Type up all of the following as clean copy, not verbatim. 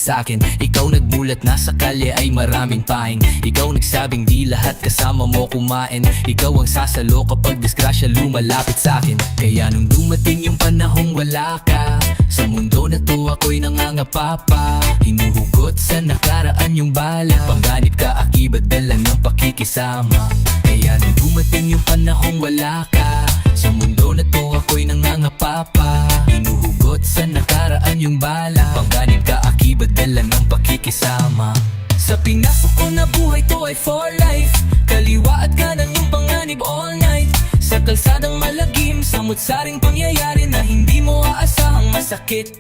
sa'kin. Ikaw nagmulat na sa kalye ay maraming paing. Ikaw nagsabing di lahat kasama mo kumain. Ikaw ang sasalo kapag disgrasya lumalapit sa'kin. Kaya nung dumating yung panahong wala ka, sa mundo na to ako'y nangangapapa. Hinuhugot sa nakaraan yung bala. Pangganit ka akibat dala ng pakikisama. Kaya nung dumating yung panahong wala ka, sa mundo na to ako'y nangangapapa. Hinuhugot sa nakaraan yung bala. Pangganit ka akibat dala ng pakikisama. Sa pinasok ko na buhay to ay for life. Kaliwa at kanan yung panganib all night. Sa kalsadang malagim, samut-saring pangyayari na hindi mo aasahang masakit.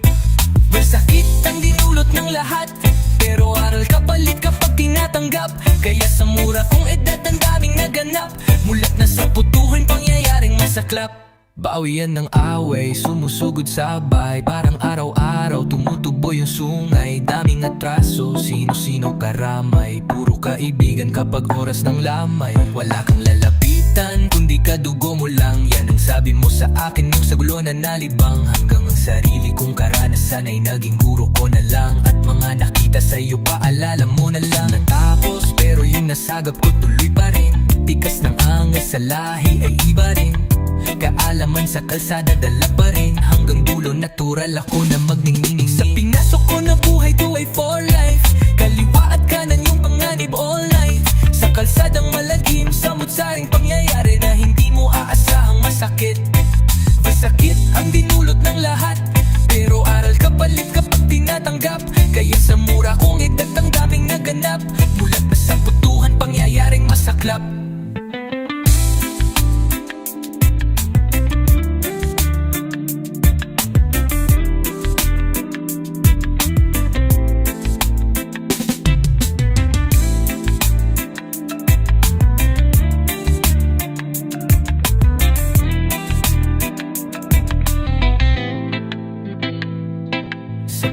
Masakit ang dinulot ng lahat, pero aral kapalit kapag tinatanggap. Kaya sa mura kong edad ang daming naganap. Mulat na sa putuhin pangyayaring masaklap. Bawian ng away, sumusugod sabay. Parang araw-araw tumutubo yung sungay. Daming atraso, sino-sino karamay. Puro kaibigan kapag oras ng lamay. Wala kang lalapitan, kundi kadugo mo lang. Yan ang sabi mo sa akin nung sa gulo na nalibang. Hanggang ang sarili kong karanasan ay naging guro ko na lang. At mga nakita sa'yo paalala mo na lang. Natapos pero yung nasagap ko tuloy pa rin. Tikas ng angas sa lahi ay iba rin. Kaalaman sa kalsada dala pa rin. Hanggang dulo natural ako na magningning. Sa pinasok ko na buhay to ay for life. Kaliwa at kanan yung panganib all night. Sa kalsadang malagim, samut-saring pangyayari na hindi mo aasahang masakit. Masakit ang dinulot ng lahat, pero aral kapalit kapag tinatanggap. Kaya sa mura kong edad ang daming naganap. Mulat na sa putuhan pangyayaring masaklap.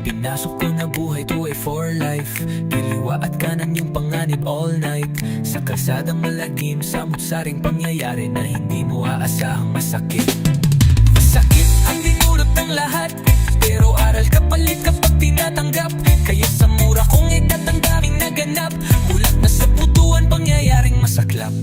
Pinasok ko na buhay to ay for life. Kaliwa at kanan yung panganib all night. Sa kalsadang malagim, samut-saring pangyayari na hindi mo aasahang masakit. Masakit ang dinulot ng lahat, pero aral kapalit kapag tinatanggap. Kaya sa mura kong edad ang daming naganap. Mulat na sa putuan pangyayaring masaklap.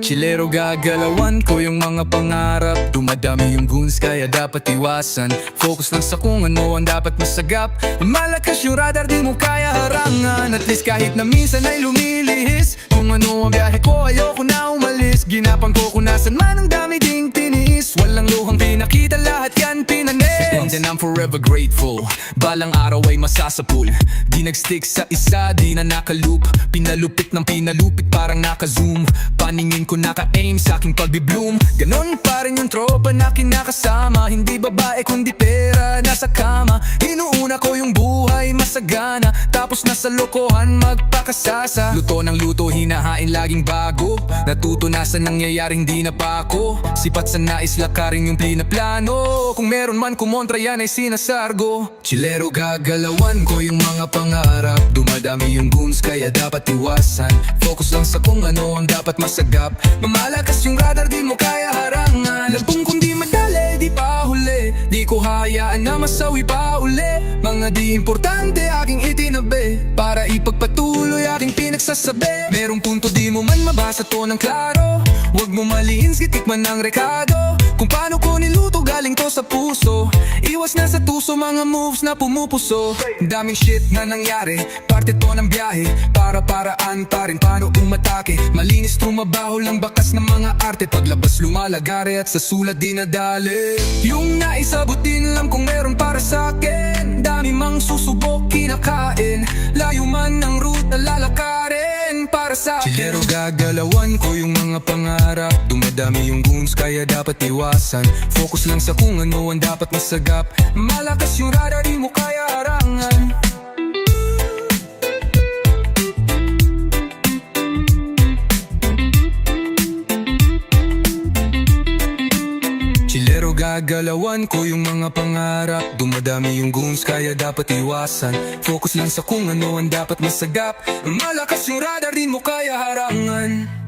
Chilero gagalawan ko yung mga pangarap. Dumadami yung goons kaya dapat iwasan. Focus lang sa kung ano ang dapat masagap. Malakas yung radar di mo kaya harangan. At least kahit na minsan ay lumilihis. Kung ano ang biyahe ko ayoko na umalis. Ginapan ko kung nasan man ang dami ding tinis. Walang luhang pinakita lahat yan pinanis. And I'm forever grateful. Balang araw ay masasapul. Di nagstick sa isa, di na nakaloop. Pinalupit ng pinalupit parang naka-zoom. Paningin ko naka-aim sa aking pagbi-bloom. Ganon pa rin yung tropa na kinakasama. Hindi babae kundi pera nasa kama. Inuuna ko yung buhay masagana. Tapos nasa lokohan magpakasasa. Luto ng luto hinahain laging bago. Natuto na sa nangyayari hindi na pa ako. Sipat sa nais lakarin yung plano. Kung meron man kumontra yan ay sinasargo. Chilero gagalawan ko yung mga pangarap. Dumadami yung goons kaya dapat iwasan. Focus lang sa kung ano ang dapat masagap. Mamalakas yung radar di mo kaya harangan. Lampong kung di madali di pa huli. Di ko hayaan na masawi pa uli. Mga di importante aking itinabi para ipagpatuloy aking pinagsasabi. Merong punto di mo man mabasa to ng klaro. Huwag mo maliin skitikman ng rekado. Kung paano ko niluto galing to sa puso. Iwas na sa tuso mga moves na pumupuso. Daming shit na nangyari, parte to ng biyahe. Para-paraan pa rin paano umatake. Malinis trumabaho lang bakas ng mga arte. Paglabas lumalagare at sa sulat dinadali. Yung naisabutin lang kung meron para sa akin. Dami mang susubok kinakain. Layo man ng route na lalakarin para sa akin. Chilero gagalawan ko yung mga pangarap. Dumadami yung goons kaya dapat iwasan. Focus lang sa kung ano ang dapat masagap. Malakas yung radar di mo kaya harangan. Chilero gagalawan gagalawan ko yung mga pangarap. Dumadami yung goons kaya dapat iwasan. Focus lang sa kung ano ang dapat masagap. Malakas yung radar, di mo kaya harangan.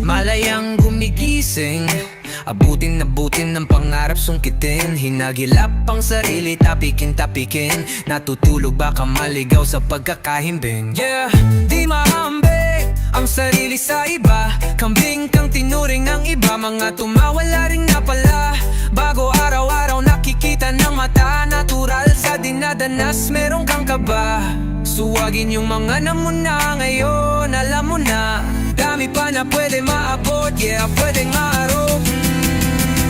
Malayang gumigising, abutin ng pangarap sungkitin. Hinagilap ang sarili, tapikin. Natutulog baka maligaw sa pagkakahimbing. Yeah, di maambig ang sarili sa iba. Kambing kang tinuring ng iba. Mga tumawala ring napala. Bago araw-araw nakikita ng mata. Natural sa dinadanas, meron kang kaba. Suwagin yung mga namuna ngayon, alam mo na. Dami pa na pwede maabot, yeah, pwedeng maarok.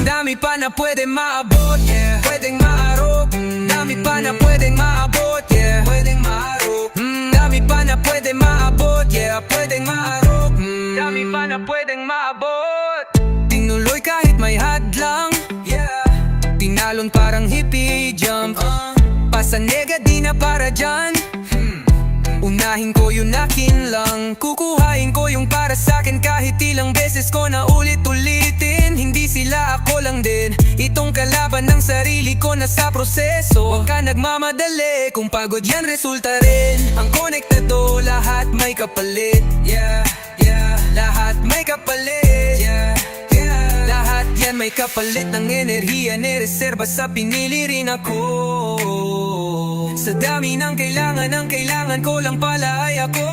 Dami pa na pwede maabot, yeah, pwedeng maarok. Dami pa na pwedeng maabot, yeah, pwedeng maarok. Dami pa na pwede maabot, yeah, pwedeng maarok. Dami pa na pwedeng maabot. Tinuloy kahit may hadlang, yeah. Tinalon parang hippie jump. Pasanega di na para dyan. Unahin ko yung akin lang. Kukuhain ko yung para sa'kin. Kahit ilang beses ko na ulit-ulitin. Hindi sila, ako lang din. Itong kalaban ng sarili ko na sa proseso. Huwag ka nagmamadali. Kung pagod yan, resulta rin. Ang konektado, lahat may kapalit. Yeah, yeah, lahat may kapalit. Yeah, yeah, lahat yan may kapalit ng enerhiya. Nireserba sa pinili rin ako. Sa dami ng kailangan ko lang pala ay ako.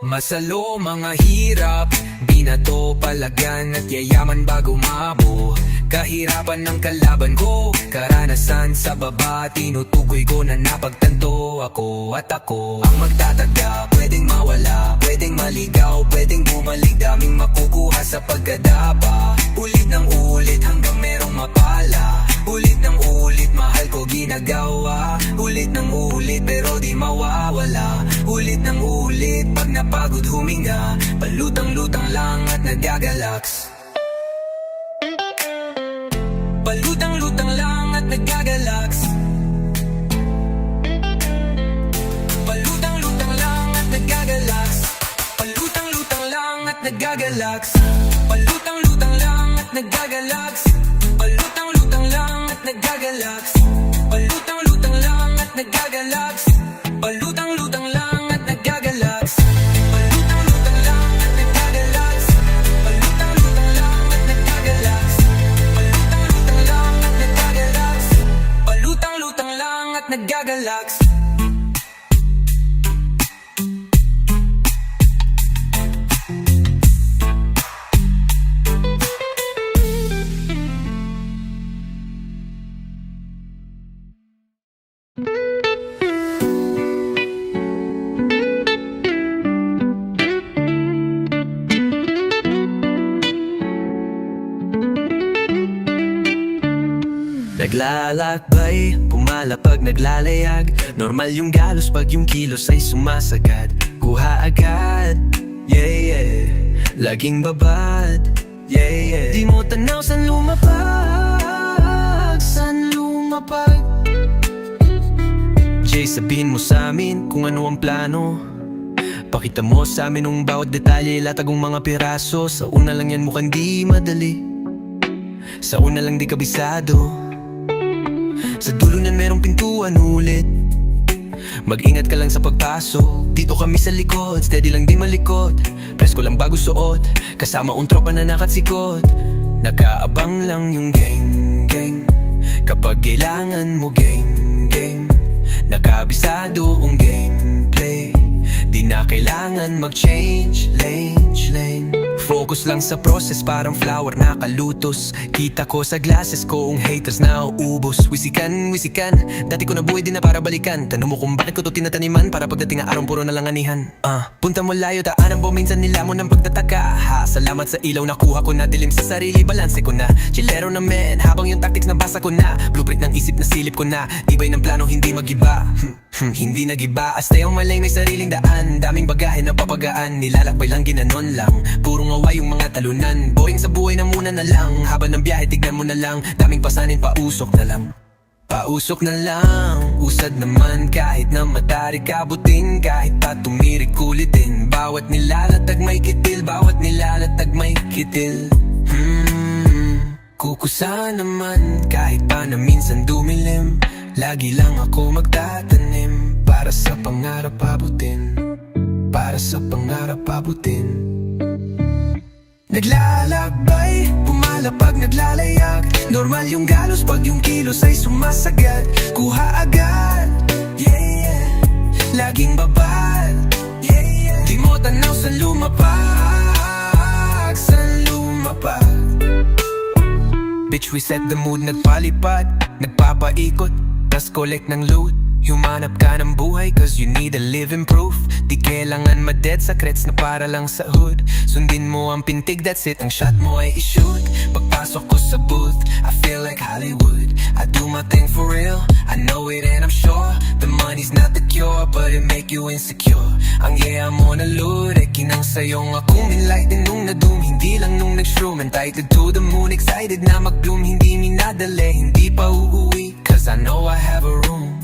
Masalo mga hirap, binato palagan at yayaman bago mabo. Kahirapan ng kalaban ko, karanasan sa baba. Tinutukoy ko na napagtanto ako at ako ang magtataga. Pwedeng mawala, pwedeng maligaw, pwedeng bumalik. Daming makukuha sa pagkadapa. Ulit ng ulit hanggang merong mapala. Ulit ng ulit, mahal ko ginagawa. Ulit ng ulit, pero di mawawala. Ulit ng ulit, pag napagod huminga. Palutang-lutang lang at nagagalaks. Palutang-lutang lang at nagagalaks. Palutang-lutang lang at nagagalaks. Palutang-lutang lang at nagagalaks. Palutang-lutang lang at nagagalaks. Palutang-lutang lang at nagagalaks. Palutang-lutang lang at nagagalaks. Palutang-lutang lang at nagagalaks. Palutang-lutang lang at nagagalaks. Palutang-lutang lang at nagagalaks. Palutang-lutang lang at nagagalaks. Palutang-lutang lang at nagagalaks. Naglalakbay, pumalapag, naglalayag. Normal yung galos pag yung kilos ay sumasagad. Kuha agad, yeah, yeah. Laging babad, yeah, yeah. Di mo tanaw san lumapag, san lumapag. Jay, sabihin mo sa amin kung ano ang plano. Pakita mo sa amin ang bawat detalye, latag ang mga piraso. Sa una lang yan mukhang di madali. Sa una lang di kabisado. Sa dulo niyan merong pintuan ulit. Mag-ingat ka lang sa pagpasok. Dito kami sa likod, steady lang di malikot. Presko lang bago suot, kasama un tropa na nakatsikot. Nakaabang lang yung gang. Kapag kailangan mo gang. Nakabisado ang gameplay. Di na kailangan mag-change lane. Focus lang sa process, parang flower na kalutos. Kita ko sa glasses ko ang haters na uubos. Wisikan, dati ko nabuhay din na para balikan. Tanong mo kung bakit ko to tinataniman, para pagdating na araw puro na lang anihan. Punta mo layo, daanan mo minsan nila mo ng pagtataka. Salamat sa ilaw, nakuha ko na dilim sa sarili, balanse ko na. Chillero na men, habang yung tactics nabasa ko na. Blueprint ng isip na silip ko na. Ibay ng plano, hindi magiba. Hindi nagiba, astay ang malay may sariling daan. Daming bagahe na papagaan, nilalakbay lang ginanon lang. Puro ngawa yung mga talunan, boring sa buhay na muna na lang. Habang ng biyahe tignan mo na lang, daming pasanin pausok na lang. Pausok na lang, usad naman kahit na matarik abutin. Kahit pa tumirik ulitin, bawat nilalatag may kitil. Bawat nilalatag may kitil. Kukusa naman kahit pa na minsan dumilim. Lagi lang ako magtatanim para sa pangarap abutin. Para sa pangarap abutin. Naglalakbay, pumalapag, naglalayag. Normal yung galos pag yung kilos ay sumasagad. Kuha agad, yeah, yeah. Laging babad, yeah, yeah. Di mo tanaw sa lumapag, sa lumapag. Bitch, we set the mood, nagpalipad, nagpapaikot, tas collect ng loot. Humanap ka ng buhay cause you need a living proof. Di kailangan ma-dead sa crets na para lang sa hood. Sundin mo ang pintig, that's it, ang shot mo ay i-shoot. Pagpasok ko sa booth, I feel like Hollywood. I do my thing for real, I know it and I'm sure. The money's not the cure, but it make you insecure. Ang yeah mo na load, ay kinang sayong akong enlightened nung na-doom. Hindi lang nung nag-shroom, entitled to the moon. Excited na mag-bloom, hindi minadali, hindi pa uuwi, cause I know I have a room.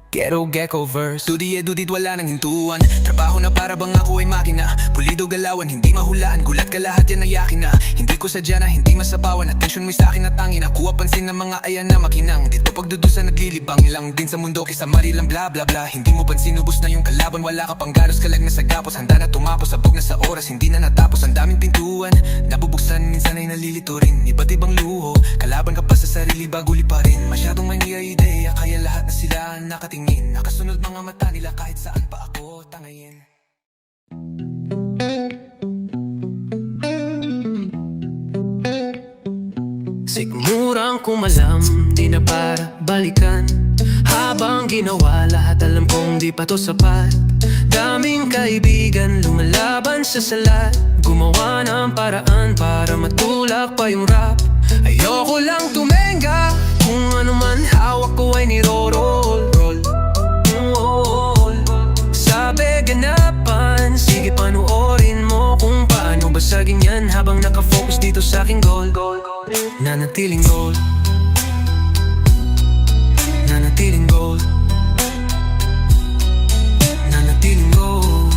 Ghetto gecko verse, dudid wala nang hintuan. Trabaho na para bang ako ay makina. Pulido galawan, hindi mahulaan. Gulat ka lahat yan ay yakin na. Hindi ko sadya na hindi masapawan. Attention mo'y sa'kin na tangin. Nakuha pansin ng mga ayan na makinang. Dito pagdudusa naglilibang. Ilang din sa mundo kisa marilang bla bla bla. Hindi mo pansin ubos na yung kalaban. Wala ka pang galos, kalag na sa gapos. Handa na tumapos, sabog na sa oras. Hindi na natapos, ang daming pintuan. Nabubuksan, minsan ay nalilito rin. Iba't ibang luho, kalaban ka pa sa sarili bago liparin. Masyadong may ideya, kaya lahat na sila nakatingin. Nakasunod mga mata nila kahit saan pa ako tangayin. Sigmurang kumalam, di na para balikan. Habang ginawa lahat, alam kong di pa to sapat. Daming kaibigan, lumalaban sa salat. Gumawa ng paraan para matulak pa yung rap. Ayoko lang tumenga, kung ano man hawak ko ay niroroll. Sabi ganapan, sige panuorin mo kung paano basagin yan. Habang nakafocus dito sa aking goal. Nanatiling goal. Nanatiling goal. Nanatiling goal.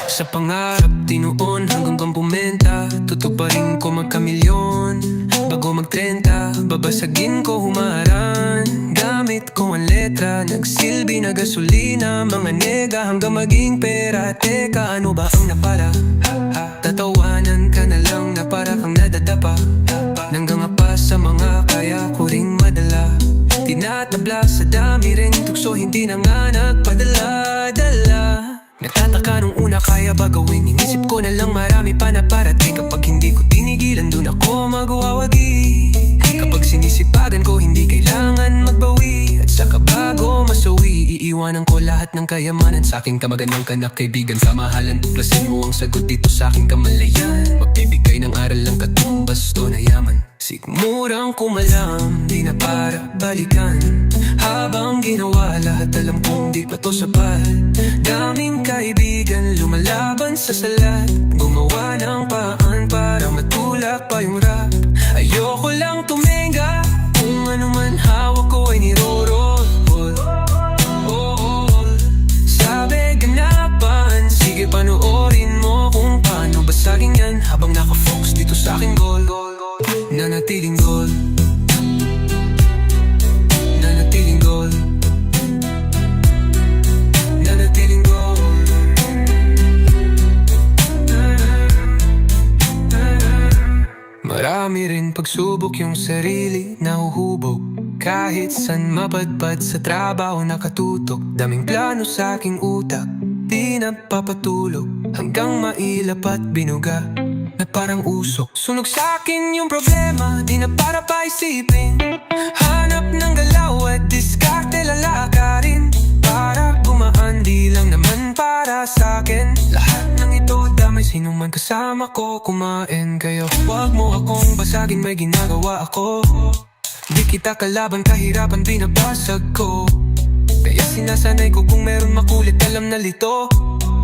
Sa pangarap, tinuon hanggang bang bumenta. Tutuparin ko magkamilyon. Bago mag-30, babasagin ko humaran. Gamit ko ang letra, nagsilbi na gasolina. Mga nega hanggang maging pera. Teka, ano ba ang napala? Tatawanan ka na lang na para kang nadadapa. Nanggangapa sa mga kaya ko ring madala. Tinatabla sa dami ring tukso, hindi na nga nagpadala-dala. Nagtataka nung una kaya ba gawin? Inisip ko na lang marami pa na parating. Kapag hindi ko tinigilan, dun ako magwawagi. Kapag sinisipagan ko, hindi kailangan magbawi. At saka bago masawi, iiwanan ko lahat ng kayamanan. Sa aking kamagandang kanak, kaibigan, kamahalan. Tuklasin mo ang sagot dito sa aking kamalayan. Magbibigay ng aral lang katumbas to na yaman. Sigmurang kumalam, di na para balikan. Habang ginawa lahat, alam kong di pa to sapat. Daming kaibigan, lumalaban sa salat. Gumawa ng paan para matulak pa yung rap. Ayoko lang tumenga, kung ano man hawak ko ay niroroll. Sabi ganapan, sige panuorin mo kung paano basagin yan. Habang nakafocus dito sa aking goal. Nanatiling goal. Nanatiling goal. Nanatiling goal. Marami rin pagsubok yung sarili nahuhubog. Kahit san mapadpad sa trabaho nakatutok. Daming plano sa aking utak, di napapatulog. Hanggang mailap at binuga na parang usok. Sunog sa akin yung problema, di na para paisipin. Hanap ng galaw at diskarte lalakarin. Para gumaan, di lang naman para sa akin. Lahat ng ito damay sa inuman kasama ko kumain. Kaya huwag mo akong basagin, may ginagawa ako. Di kita kalaban, kahirapan binabasag ko. Kaya sinasanay ko kung meron makulit, alam na lito.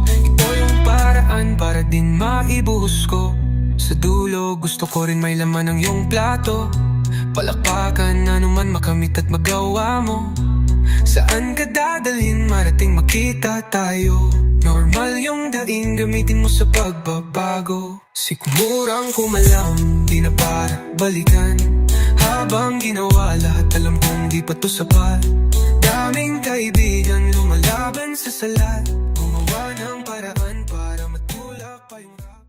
Ito yung paraan para din maibuhos ko. Sa dulo, gusto ko rin may laman ang iyong plato. Palakpakan na naman makamit at magawa mo. Saan ka dadalhin, marating makita tayo. Normal yung daing, gamitin mo sa pagbabago. Sikmurang kumalam, di na para balikan. Habang ginawa lahat, alam kong di pa to sapat. Daming kaibigan, lumalaban sa salat. Gumawa ng paraan para matulak pa yung rap.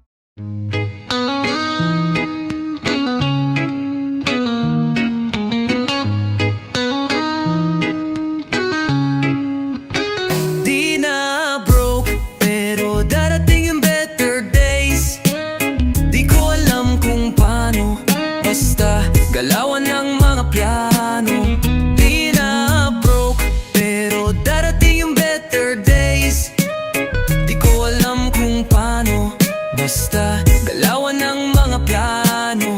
Di na broke, pero darating yung better days. Di ko alam kung paano, basta galawan ng mga piano. Di na broke, pero darating yung better days. Di ko alam kung paano, basta galawan ng mga piano.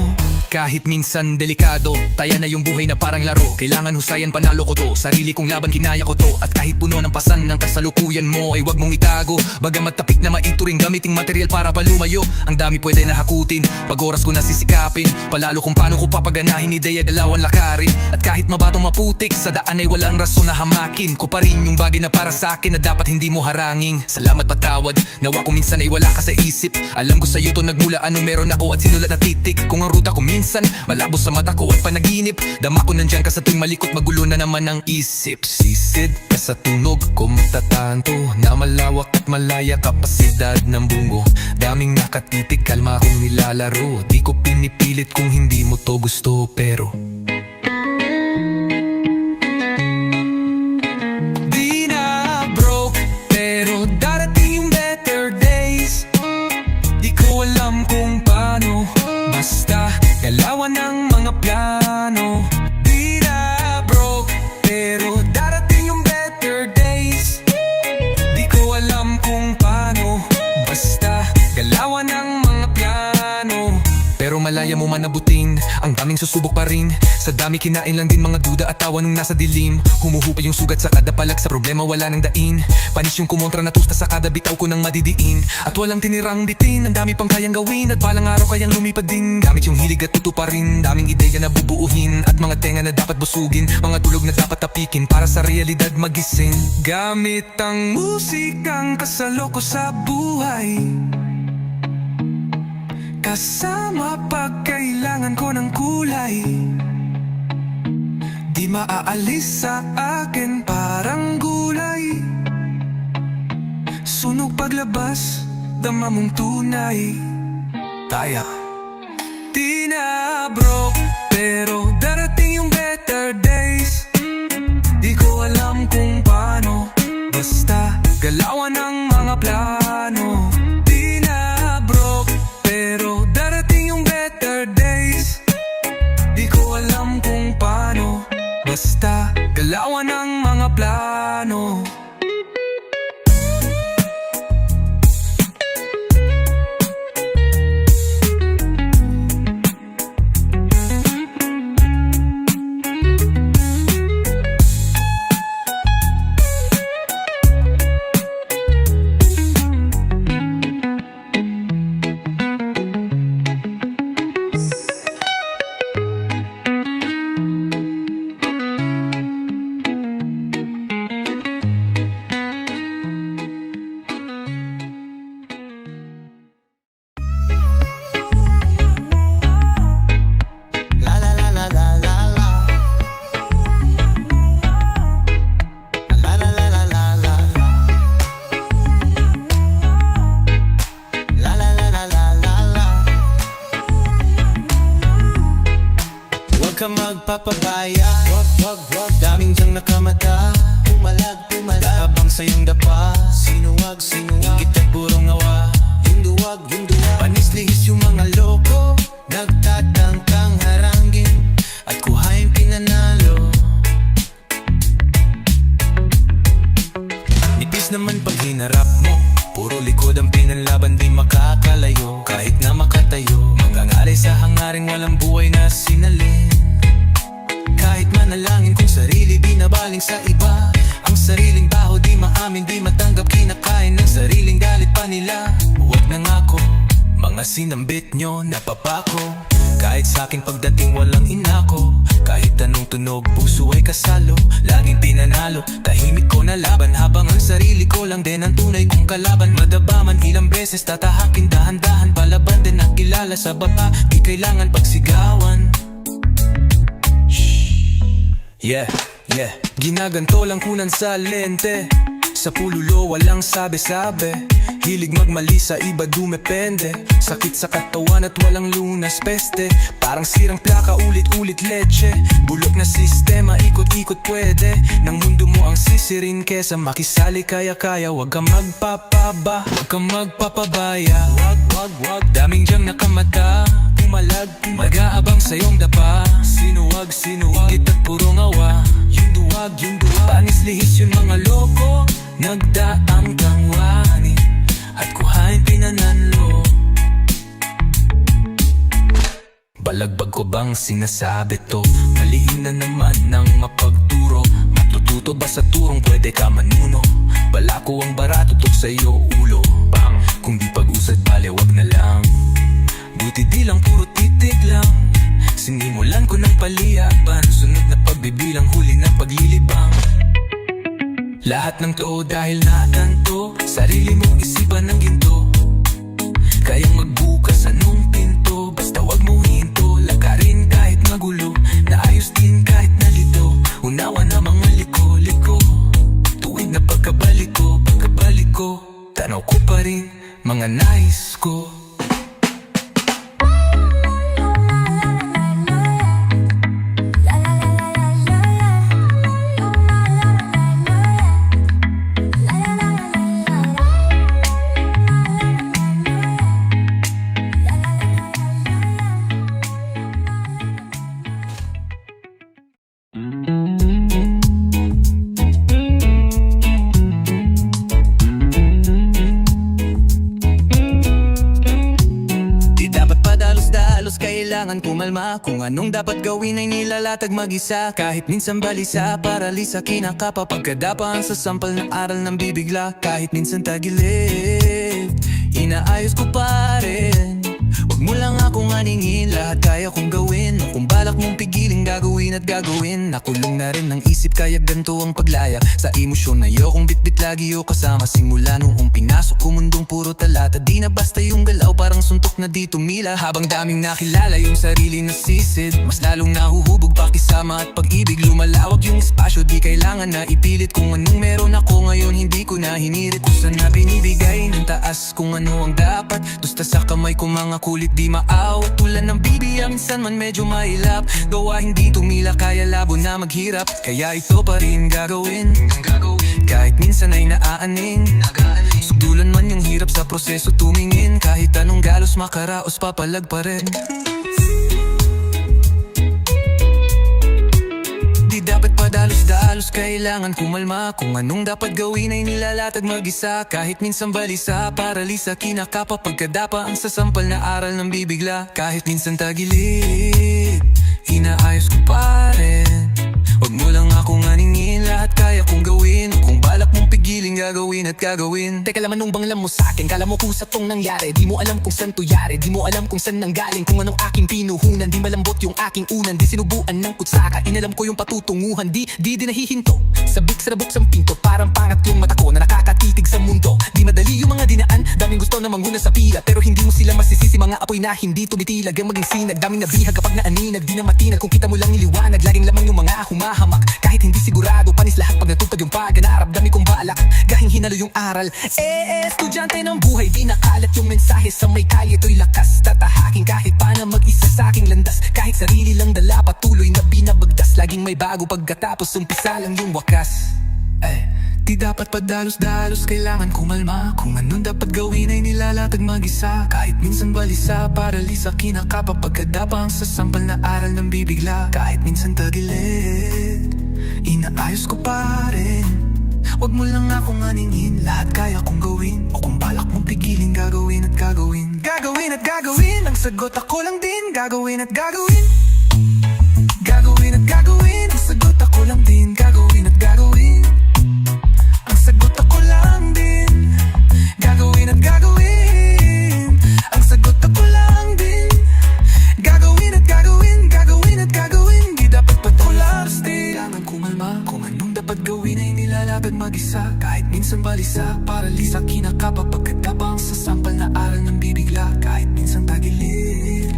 Kahit minsan delikado, taya na yung buhay na parang laro. Kailangan husayan, panalo ko to. Sarili kong laban, kinaya ko to. At kahit puno ng pasan ng kasalukuyan mo, ay wag mong itago. Bagamat tapik na maituring, gamiting material para palumayo. Ang dami pwede na hakutin, pag oras ko nasisikapin. Palalo kung paano ko papaganahin, ideya dalawan lakarin. At kahit mabatong maputik, sa daan ay walang rason na hamakin ko pa rin yung bagay na para sa akin na dapat hindi mo harangin. Salamat patawad, nawa ko minsan ay wala ka sa isip. Alam ko sa'yo to nagmula, anong meron ako at sinulat na titik. Kung ang ruta ko minsan malabo sa mata ko at panaginip, dama ko nandyan ka sa tuwing malikot, magulo na naman ang isip. Sisid ka sa tunog ko, matatanto na malawak at malaya kapasidad ng bungo. Daming nakatitig, kalma kong nilalaro. Di ko pinipilit kung hindi mo to gusto, pero Di na broke, pero darating yung better days. Di ko alam kung paano, basta galawan ng mga piano. Di na broke, pero darating yung better days. Di ko alam kung paano, basta galawan ng mga piano. pero malaya mo man abutin, ang daming susubok pa rin. Sa dami kinain lang din mga duda at tawa nung nasa dilim. Humuhupa yung sugat sa kada palag, sa problema wala nang dain. Panis yung kumontra na tusta sa kada bitaw ko nang madidiin. At walang tinirang bitin, ang dami pang kayang gawin. At balang araw kayang lumipad din, gamit yung hilig at tutuparin. Daming ideya na bubuuhin, at mga tenga na dapat busugin. Mga tulog na dapat tapikin, para sa realidad magising. Gamit ang musikang kasalo ko sa buhay, kasama pag kailangan ko ng kulay. Di maaalis sa akin parang gulay. Sunog paglabas, dama mong tunay. Taya. Di na broke, pero darating yung better days. Di ko alam kung paano, basta galawan ng mga plano. Di na broke, pero darating yung better days. Di ko alam kung paano, basta galawan ng mga plano. Huwag ka magpapabaya, wag, daming diyang nakamata. Pumalag, habang sa iyong dapa. Sinuwag, ikit at burong awa. Yung duwag, panis-lihis yung mga loko. Nagtatangkang harangin at kuhain pinanalo. Nipis naman pag hinarap mo, Puro likod ang pinanlaban, di makakalayo. Kahit na makatayo, mangangalay sa hangaring walang buhay na sinalin. Kahit manalangin kung sarili binabaling sa iba. Ang sariling baho di maamin, di matanggap, kinakain ng sariling galit pa nila. Huwag na ngako, mga sinambit nyo napapako. Kahit sa aking pagdating walang inako. Kahit anong tunog, puso ay kasalo. Laging pinanalo, tahimik ko na laban. Habang ang sarili ko lang din ang tunay kong kalaban. Madabaman ilang beses, tatahakin dahan-dahan. Palaban din nakilala sa baba, di kailangan pagsigawan. Yeah, yeah. Ginaganto lang kunan sa lente. Sa pululo walang sabi-sabi. Hilig magmali sa iba dumepende. Sakit sa katawan at walang lunas peste. Parang sirang plaka ulit-ulit leche. Bulok na sistema ikot-ikot pwede. Nang mundo mo ang sisirin kesa makisali kaya-kaya. Huwag kang magpapaba, huwag kang magpapabaya. Wag, daming diyang nakamata. Pumalag, mag-aabang sa iyong dapa. Sinuwag, higit at purong awa. Yung duwag, panis lihis yung mga loko. Nagdaang tangwani at kuhain pinananlo. Balagbag ko bang sinasabi to? Maliin na naman ng mapagturo. Matututo ba sa turong pwede ka manuno? Bala ko ang bara, tutok sa iyo ulo. Bang! Kung di pag-usad bale wag na lang. Buti di lang puro titig lang. Sinimulan ko ng paliyaban. Sunod na pagbibilang, huli na paglilibang. Lahat ng too dahil natanto. Sarili mong isipan ng ginto. Kayang magbukas anong pinto. Basta wag mo hinto. Lakarin kahit magulo. Naayos din kahit nalito. Unawa na mga liko-liko. Tuwing na pagkabalik ko, tanaw ko pa rin mga nais ko. Kailangan pumalma. Kung anong dapat gawin ay nilalatag mag-isa. Kahit minsan balisa, paralisa, kinakapa. Pagkadapaan sa sampal na aral ng bibigla. Kahit minsan tagilid, inaayos ko pa rin. Huwag mo lang akong aningin, lahat kaya kong gawin. O kung balak mong pigiling, gagawin at gagawin. Nakulong na rin ng isip, kaya ganito ang paglaya. Sa emosyon na ayokong bitbit lagi o kasama. Simula noong pinasok ko mundong puro talata. Di na basta yung galaw, parang suntok na di tumila. Habang daming nakilala yung sarili na sisid, mas lalong nahuhubog pakisama at pag-ibig. Lumalawag yung espasyo, di kailangan na ipilit. Kung anong meron ako ngayon, hindi ko na hinirit. Kusa na binibigay ng taas kung ano ang dapat. Dusta sa kamay ko mga kulit di maawat. Tulan ng bibiya, minsan man medyo mahilap. Gawa hindi tumila, kaya labo na maghirap. Kaya ito pa rin gagawin. Kahit minsan ay naaaning. Sugdulan man yung hirap sa proseso tumingin. Kahit anong galos makaraos, papalag pa rin. Di dapat padalos-dalos, kailangan kumalma. Kung anong dapat gawin ay nilalatag mag-isa. Kahit minsan balisa, paralisa, kinakapa. Pagkadapa ang sasampal na aral ng bibigla. Kahit minsan tagilid, inaayos ko pa rin. Huwag mo lang akong aningin, lahat kaya kong gawin. Kung balak mong pigiling, gagawin at gagawin. Teka laman nung banglam mo sa'kin, kala mo kusat tong nangyari. Di mo alam kung saan to yari, di mo alam kung saan nanggaling. Kung anong aking pinuhunan, di malambot yung aking unan. Di sinubuan ng kutsaka, inalam ko yung patutunguhan. Di nahihinto, sabik sa nabuk ang pinto. Parang pangat yung mata ko na nakakatitig sa mundo. Di madali yung mga dinaan, daming gusto na manghuna sa pila. Pero hindi mo sila masisisi, mga apoy na hindi tumitilag. Ang maging sinag, daming nabihag kapag naaninag. Di na matinag kung kita mo lang niliwanag. Laging lamang yung mga humahamak, kahit hindi sigurado, panis lahat pag natutag yung pagganarap. Dami kong balak, gahing hinalo yung aral. Estudyante ng buhay, di nakalat yung mensahe sa may kalye. Ito'y lakas, tatahakin kahit pa na mag-isa sa aking landas. Kahit sarili lang dala, patuloy na binabagdas. Laging may bago pagkatapos, umpisa lang yung wakas. Di dapat padalos-dalos, kailangan kumalma. Kung anong dapat gawin ay nilalatag mag-isa. Kahit minsan balisa, paralisa, kinakapa. Pagkadapa ang sasampal na aral ng bibigla. Kahit minsan tagilid, inaayos ko pa rin. Huwag mo lang akong aningin, lahat kaya kong gawin. O kung balak mong pigilin, gagawin at gagawin. Gagawin at gagawin, ang sagot ako lang din. Gagawin at gagawin. Gagawin at gagawin, ang sagot ako lang din. Gagawin at gagawin. Ang sagot ako lang din. Gagawin at gagawin. Ang sagot ako lang din. Gagawin at gagawin. Gagawin at gagawin. Di dapat patulas din. Kailangan kumalma. Kung anong dapat gawin ay nilalagad mag-isa. Kahit minsan balisa, paralisa, kinakapa. Pagkatapang sa sampal na aral ng bibigla. Kahit minsan tagilid,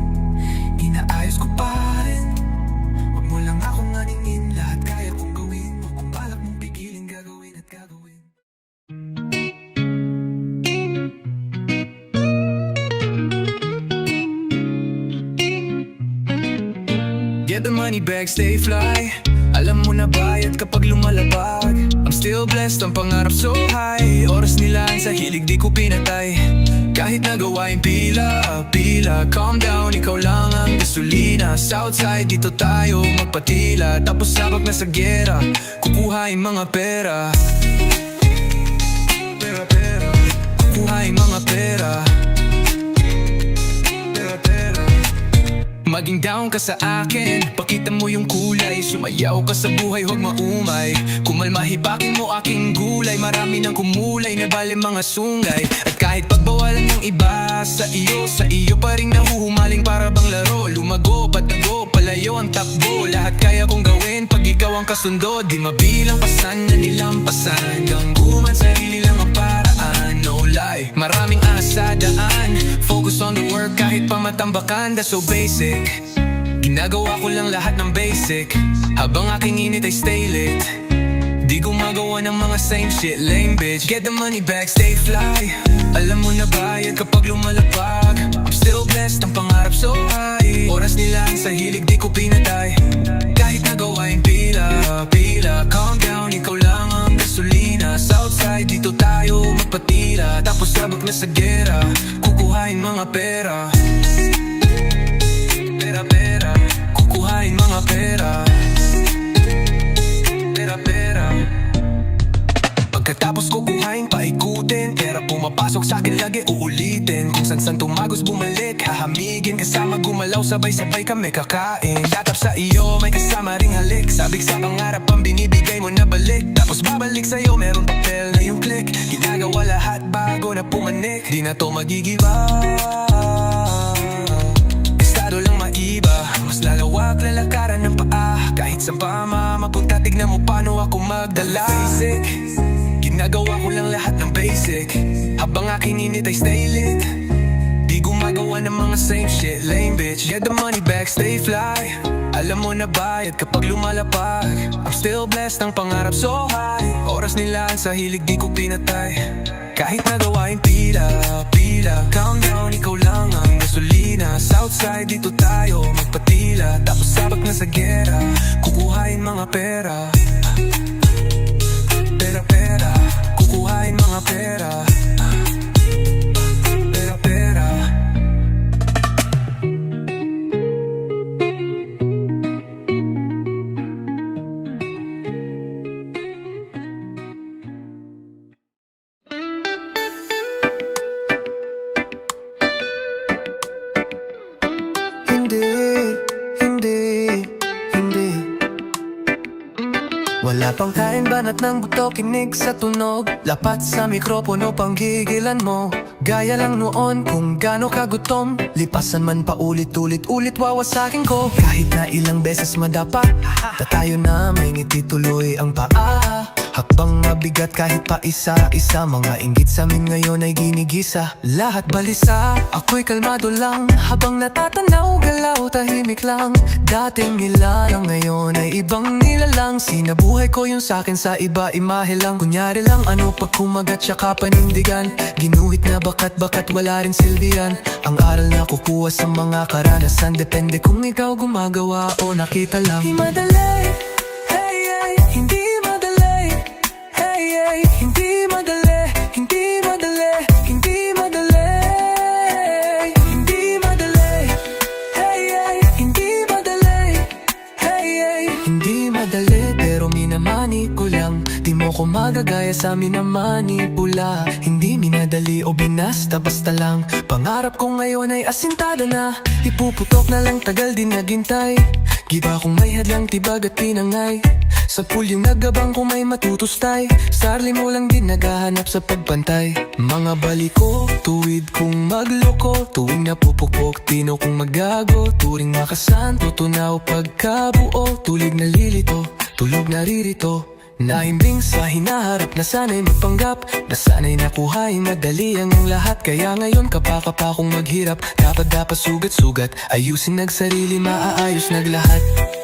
inaayos ko pa rin. Huwag mo lang akong aningin, lahat kaya kong gawin. O kung balak mong pigilin, gagawin at gagawin. Get the money back, stay fly. Alam mo na bayad kapag lumalabag. I'm still blessed, ang pangarap so high. Oras nilaan sa hilig di ko pinatay. Kahit nagawain pila, pila. Calm down, ikaw lang ang gasolina. Southside, dito tayo magpatila. Tapos sabak na sa gera, kukuhain mga pera. Pera, pera. Kukuhain mga pera. Maging down ka sa akin, pakita mo yung kulay. Sumayaw ka sa buhay, huwag maumay. Kumalma, hibakin mo aking gulay. Marami nang kumulay, nabali mga sungay. At kahit pagbawalan ng iba sa iyo pa rin nahuhumaling para bang laro. Lumago, patago, palayo ang takbo. Lahat kaya kong gawin pag ikaw ang kasundo. Di mabilang pasan na nilampasan. Gangguman, sarili lang ang paraan. No lie, maraming asa daan. Focus on the work kahit pa matambakan. That's so basic. Ginagawa ko lang lahat ng basic. Habang aking init ay stay lit. Di gumagawa ng mga same shit, lame bitch. Get the money back, stay fly. Alam mo na bayad kapag lumalapag. I'm still blessed, ang pangarap so high. Oras nila sa hilig, di ko pinatay. Kahit nagawain pila, pila. Calm down, ikaw lang ang gasolina. Southside, dito tayo magpatila. Tapos sabak na sa gera, kukuhain mga pera. Pera, pera. Kukuhain mga pera. Pera, pera. Pagkatapos kukuhain, paikutin. Pera pumapasok sa'kin, lagi uulitin. Kung san-san tumagos bumalik, hahamigin. Kasama gumalaw, sabay-sabay kami kakain. Tatap sa iyo, may kasama ring halik. Sabik sa pangarap ang binibigay mo na balik. Tapos babalik sa'yo, meron papel na yung click. Ginagawa lahat bago na pumanik. Di na to magigiba. Estado lang maiba. Mas lalawak, lalakaran ng paa. Kahit sa pama, mapunta, tignan mo paano ako magdala. Basic, ginagawa ko lang lahat ng basic. Habang aking init ay stay lit. Di gumagawa ng mga same shit, lame bitch. Get the money back, stay fly. Alam mo na bayad kapag lumalapag. I'm still blessed, ang pangarap so high. Oras nilaan sa hilig, di ko pinatay. Kahit nagawain pila, pila. Calm down, ikaw lang ang gasolina. Southside, dito tayo magpatila. Tapos sabak na sa gera, kukuhain mga pera. Pera, pera. Kukuhain mga pera. Pera, pera. Hindi Wala pang kain, banat ng buto, kinig sa tunog. Lapat sa mikropono, panggigilan mo. Gaya lang noon kung gaano kagutom. Lipasan man pa ulit-ulit wawasakin ko. Kahit na ilang beses madapa, tatayo na may ngiti tuloy ang paa. Hakbang mabigat kahit pa isa-isa. Mga inggit sa amin ngayon ay ginigisa. Lahat balisa, ako'y kalmado lang. Habang natatanaw, galaw, tahimik lang. Dating nilalang, ngayon ay ibang nilalang. Sinabuhay ko yung sakin sa iba, imahe lang. Kunyari lang, ano pag kumagat tsaka panindigan. Ginuhit na bakat wala rin silbihan. Ang aral na kukuha sa mga karanasan. Depende kung ikaw gumagawa o nakita lang. Hindi madali, hey, hey, hindi madali. Hey, hey, hindi madali, hindi madali, hindi madali. Hindi madali, hey, hey, hindi madali. Hey, hey, hindi madali, pero minamani ko lang. Di mo ko magagaya sa amin na manipula. Hindi minadali o binasta-basta lang. Pangarap ko ngayon ay asintada na. Ipuputok na lang, tagal din naghintay. Giba kung may hadlang, tibag at pinangay. Sa pulyong nagabang kung may matutustay. Sarli mo lang din naghahanap sa pagpantay. Mga baliko, tuwid kong magloko. Tuwing napupukpok, tino kong magago. Turing makasanto, tunaw pagkabuo. Tulig na lilito, tulog naririto. Nahimbing sa hinaharap na sana'y magpanggap. Na sana'y nakuhain madali ang lahat. Kaya ngayon kapakapa kong maghirap. Dapat sugat-sugat, ayusin nagsarili, maaayos naglahat.